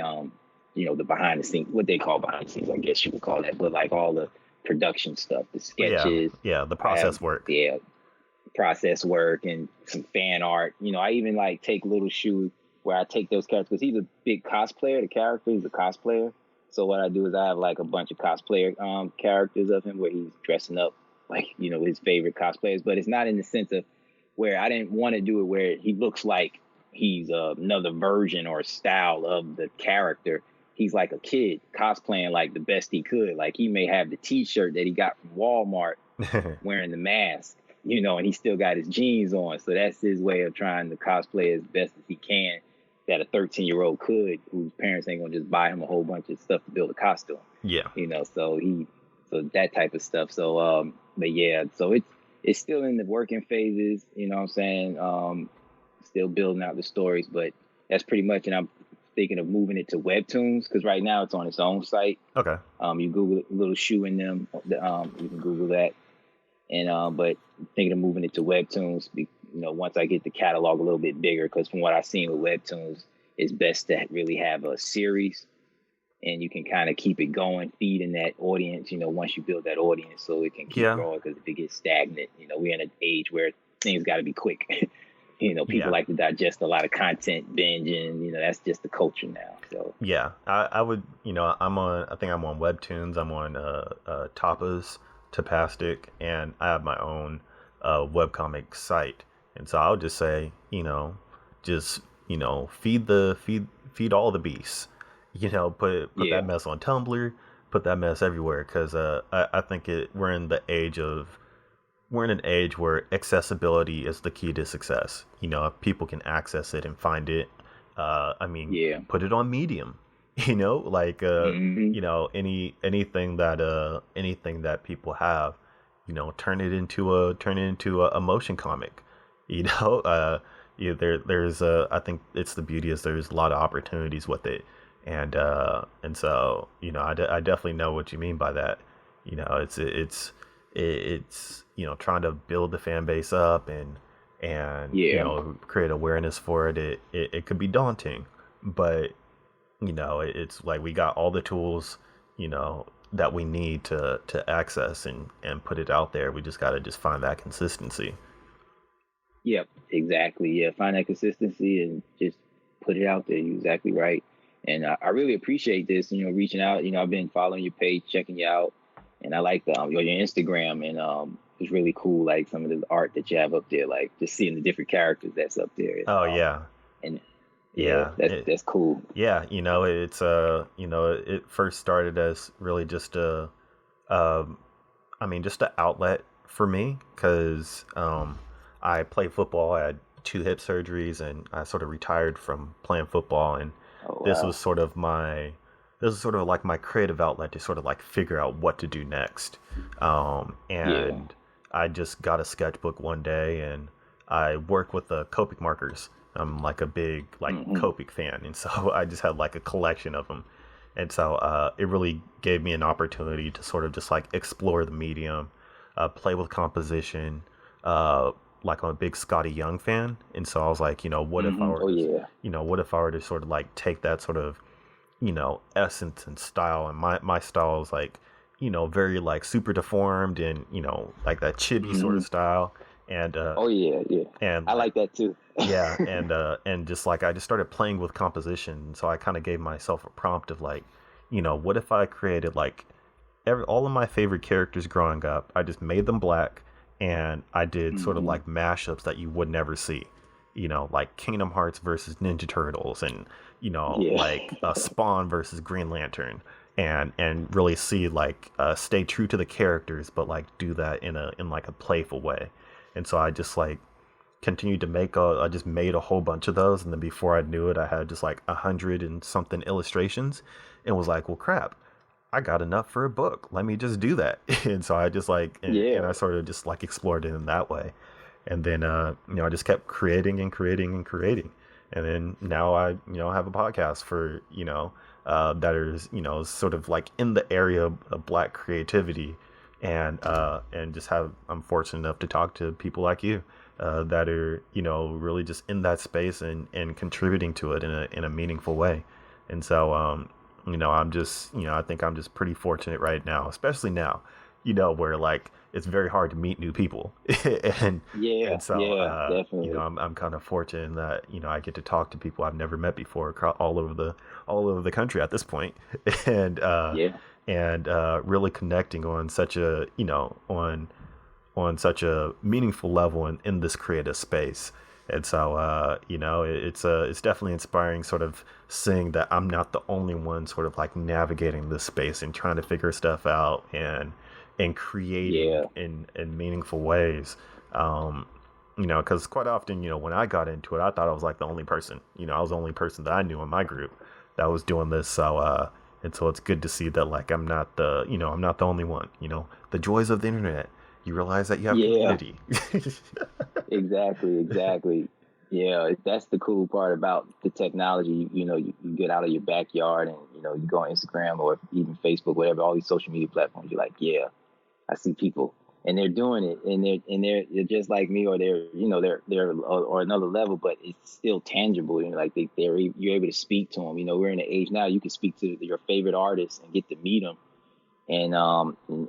you know, the behind the scenes, what they call behind the scenes, I guess you would call that, but like all the production stuff, the sketches. Yeah, the process work. Yeah, process work and some fan art. You know, I even like take Lil Shu, where I take those characters, because he's a big cosplayer. The character, he's a cosplayer. So what I do is I have like a bunch of cosplayer characters of him, where he's dressing up like, you know, his favorite cosplayers. But it's not in the sense of where I didn't want to do it where he looks like he's another version or style of the character. He's like a kid cosplaying like the best he could. Like, he may have the T-shirt that he got from Walmart wearing the mask, you know, and he still got his jeans on. So that's his way of trying to cosplay as best as he can, that a 13-year-old could, whose parents ain't gonna just buy him a whole bunch of stuff to build a costume. Yeah. You know, so that type of stuff. So but yeah, so it's still in the working phases, you know what I'm saying? Still building out the stories, but that's pretty much, and I'm thinking of moving it to webtoons, because right now it's on its own site. Okay. You Google Lil Shu in them, you can Google that. And but thinking of moving it to webtoons, you know, once I get the catalog a little bit bigger, because from what I've seen with webtoons, it's best to really have a series, and you can kind of keep it going, feeding that audience, you know, once you build that audience, so it can keep growing. Because if it gets stagnant, you know, we're in an age where things got to be quick. People Yeah. like to digest a lot of content, binge, and that's just the culture now. So Yeah, I would, I think I'm on Webtoons, I'm on Tapas, Tapastic, and I have my own webcomic site. And so I would just say, just, feed all the beasts. Put that yeah, mess on Tumblr, put that mess everywhere, because I think we're in an age where accessibility is the key to success. If people can access it and find it, I mean, yeah, put it on Medium. Like hmm anything that people have, turn it into a motion comic. You know, uh, there's I think it's the beauty is there's a lot of opportunities with it, and so I definitely know what you mean by that. It's trying to build the fan base up and yeah, create awareness for it. It could be daunting, but it's like we got all the tools that we need to access and put it out there. We just got to just find that consistency. yep, exactly. Yeah, find that consistency and just put it out there. You're exactly right. And I really appreciate this. Reaching out. I've been following your page, checking you out, and I like your Instagram, and it's really cool. Like some of the art that you have up there, like just seeing the different characters that's up there. Oh yeah, And yeah, yeah. that's cool. Yeah, it's it first started as really just um just an outlet for me because I played football. I had two hip surgeries, and I sort of retired from playing football. And Oh this wow. was sort of like my creative outlet to sort of like figure out what to do next. Yeah. And I just got a sketchbook one day, and I work with the Copic markers. I'm like a big like Hmm. Copic fan, and so I just had like a collection of them. And so it really gave me an opportunity to sort of just like explore the medium, play with composition. Like I'm a big Scotty Young fan, and so I was like, Oh yeah. what if I were to sort of like take that sort of essence and style, and my style is like very like super deformed and like that chibi sort Hmm. of style, and Oh yeah, yeah. and I like like that too. yeah, and just like I just started playing with composition. So I kind of gave myself a prompt of like, what if I created like all of my favorite characters growing up. I just made them black, and I did sort of Hmm. like mashups that you would never see. Like Kingdom Hearts versus Ninja Turtles, and Yeah. like Spawn versus Green Lantern, and really see like stay true to the characters, but like do that in like a playful way. And so I just like continued to I just made a whole bunch of those, and then before I knew it, I had just like 100 and something illustrations, and was like, well, crap, I got enough for a book. Let me just do that. And so I just like, and Yeah. I sort of just like explored it in that way. And then, I just kept creating and creating and creating. And then now I, have a podcast for, that is, sort of like in the area of black creativity. And just I'm fortunate enough to talk to people like you, that are, really just in that space and contributing to it in a meaningful way. And so, I'm just, I think I'm just pretty fortunate right now, especially now, where like it's very hard to meet new people. and Yeah. and so, Yeah. Definitely. I'm kind of fortunate in that, I get to talk to people I've never met before all over the country at this point. and, Yeah. really connecting on such a, on such a meaningful level in this creative space. And so, it's definitely inspiring, sort of seeing that I'm not the only one, sort of like navigating this space and trying to figure stuff out and creating Yeah. in meaningful ways. Um, because quite often, when I got into it, I thought I was like the only person. I was the only person that I knew in my group that was doing this. So, and so it's good to see that like I'm not the only one. The joys of the internet. You realize that you have Yeah. community. Exactly. Exactly. Yeah. That's the cool part about the technology. You get out of your backyard and you go on Instagram or even Facebook, whatever, all these social media platforms. You're like, yeah, I see people, and they're doing it, and they're just like me, or they're or another level, but it's still tangible. Like you're able to speak to them. We're in an age now you can speak to your favorite artists and get to meet them, and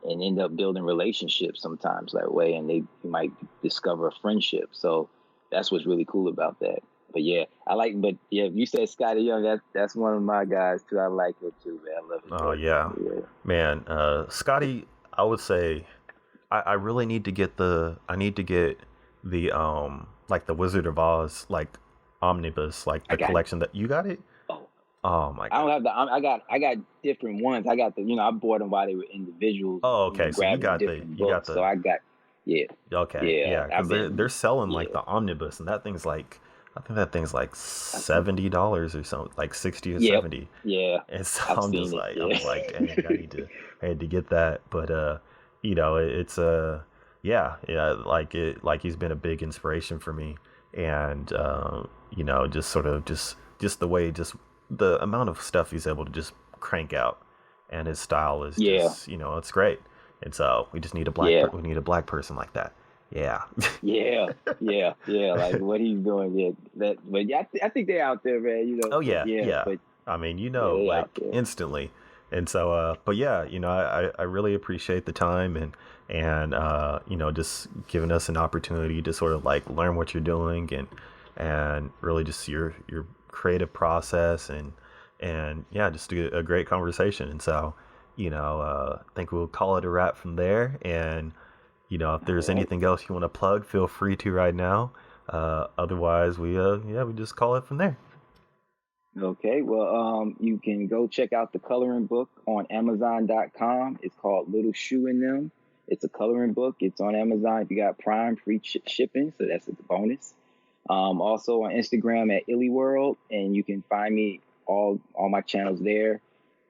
end up building relationships sometimes that way, and you might discover a friendship. So that's what's really cool about that. But yeah, but yeah, you said Scotty Young. That's one of my guys too. I like it too, man. I love his Oh work. yeah, Yeah. man. Scotty, I would say I really need to get the like the Wizard of Oz like omnibus, like I the got it. collection that you got it. Oh, Oh my I don't god. have the. I got different ones. I got the. I bought them while they were individuals. Oh okay, so Grabbing different books. So I got. Yeah, okay, yeah. yeah, because I've they're been. selling like Yeah. the omnibus, and that thing's like I think that thing's like I've seen. $70 or something, like 60 or Yep. 70. Yeah. And so I've seen it. I Yeah. was like, dang, I had to get that. But it's yeah, like he's been a big inspiration for me, and just sort of just the way, just the amount of stuff he's able to just crank out, and his style is Yeah. just it's great. And so we just need Yeah. we need a black person like that. Yeah. Yeah. Yeah. Yeah. Like what he's doing. Yeah. But yeah, I think they're out there, man. Oh But yeah, yeah. yeah. But I mean, yeah, they like out there. instantly. And so, but yeah, I really appreciate the time and just giving us an opportunity to sort of like learn what you're doing and really just your creative process and yeah, just a great conversation. And so, I think we'll call it a wrap from there. And if All there's right. anything else you want to plug, feel free to right now. Otherwise, we just call it from there. Okay, well, you can go check out the coloring book on Amazon.com. It's called Little Shu in Them. It's a coloring book. It's on Amazon. If you got Prime, free shipping, so that's a bonus. Also on Instagram at IllyWorld, and you can find me all my channels there.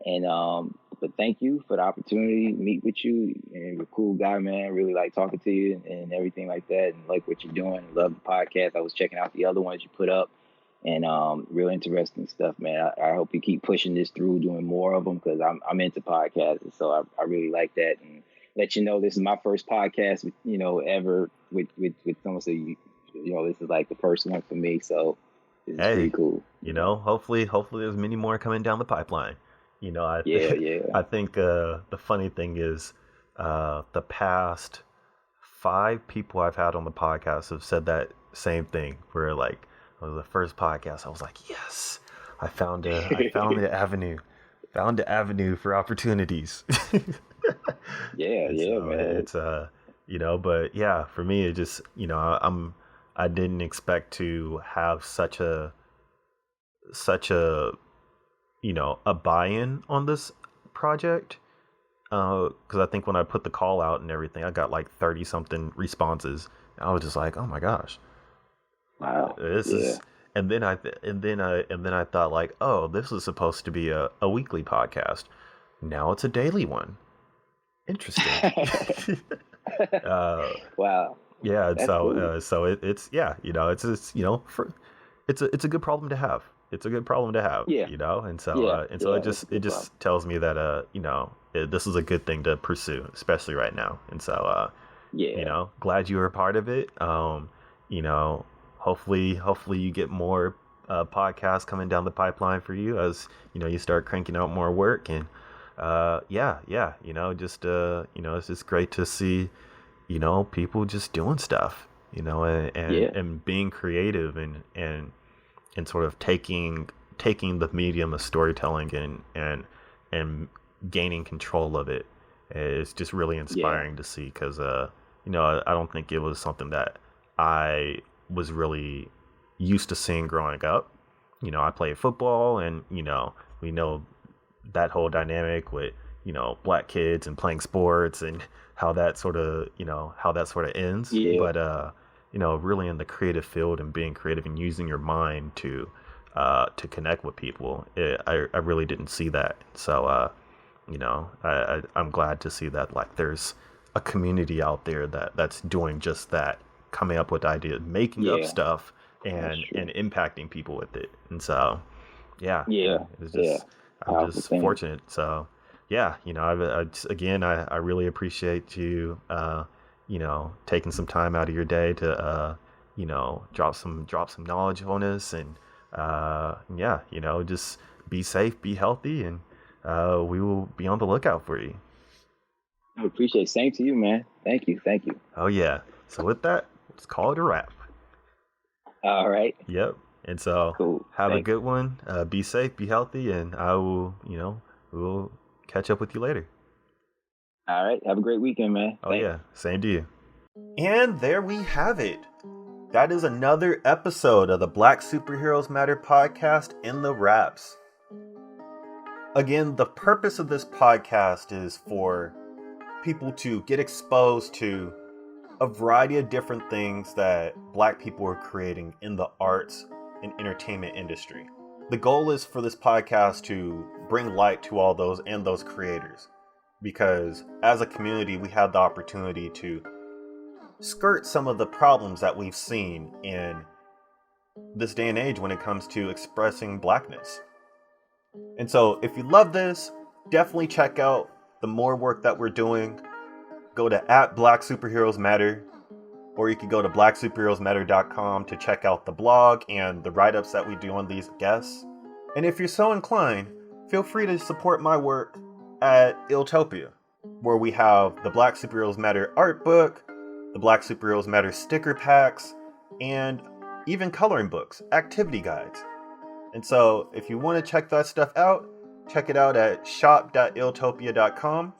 And but thank you for the opportunity to meet with you. And you're a cool guy, man. Really like talking to you and everything like that, and like what you're doing. Love the podcast. I was checking out the other ones you put up. And real interesting stuff, man. I hope you keep pushing this through, doing more of them, because I'm into podcasting, so I really like that. And let you know, this is my first podcast, ever with someone. So this is like the first one for me. So this is pretty cool. Hopefully there's many more coming down the pipeline. Yeah. I think the funny thing is, the past 5 people I've had on the podcast have said that same thing. Where like, it was the first podcast, I was like, yes, I found the avenue for opportunities. Yeah, so man. it's but yeah, for me, it just I didn't expect to have such a a buy-in on this project, because I think when I put the call out and everything, I got like 30 something responses. I was just like, oh my gosh. Wow. This is, and then I thought like, oh, this is supposed to be a weekly podcast. Now it's a daily one. Interesting. Wow. Yeah, and That's cool. so it's it's a good problem to have. It's a good problem to have. Yeah. And so Yeah, that's a it good just problem. tells me that this is a good thing to pursue, especially right now. And so Yeah. glad you were a part of it. Hopefully you get more podcasts coming down the pipeline for you as you start cranking out more work. And it's just great to see people just doing stuff, and being creative and sort of taking the medium of storytelling and gaining control of it. It's just really inspiring to see, because I don't think it was something that I was really used to seeing growing up. I played football, and we know that whole dynamic with black kids and playing sports and how that sort of ends. Yeah. But really in the creative field and being creative and using your mind to connect with people, I really didn't see that. So I'm glad to see that like there's a community out there that's doing just that, coming up with ideas, making up stuff, and impacting people with it. And so it's just I'm just fortunate. So I really appreciate you taking some time out of your day to drop some knowledge on us. And just be safe, be healthy, and we will be on the lookout for you. I appreciate it. Same to you, man. Thank you. Oh yeah. So with that, let's call it a wrap. All right. Yep. And so Cool. have a Thanks. good one. Be safe, be healthy, and I will, we'll catch up with you later. All right. Have a great weekend, man. Oh, Thanks. yeah. Same to you. And there we have it. That is another episode of the Black Superheroes Matter podcast in the wraps. Again, the purpose of this podcast is for people to get exposed to a variety of different things that Black people are creating in the arts and entertainment industry. The goal is for this podcast to bring light to all those and those creators, because as a community, we have the opportunity to skirt some of the problems that we've seen in this day and age when it comes to expressing Blackness. And so if you love this, definitely check out the more work that we're doing. Go to @BlackSuperheroesMatter, or you can go to blacksuperheroesmatter.com to check out the blog and the write-ups that we do on these guests. And if you're so inclined, feel free to support my work at Iltopia, where we have the Black Superheroes Matter art book, the Black Superheroes Matter sticker packs, and even coloring books, activity guides. And so if you want to check that stuff out, check it out at shop.iltopia.com.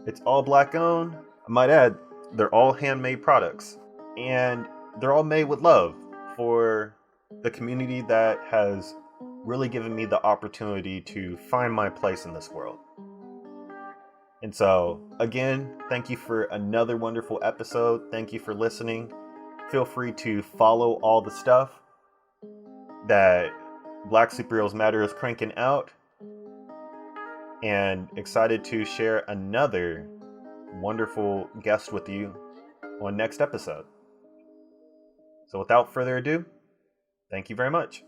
It's all Black owned. I might add, they're all handmade products, and they're all made with love for the community that has really given me the opportunity to find my place in this world. And so, again, thank you for another wonderful episode. Thank you for listening. Feel free to follow all the stuff that Black Superheroes Matter is cranking out. And excited to share another wonderful guest with you on next episode. So without further ado, thank you very much.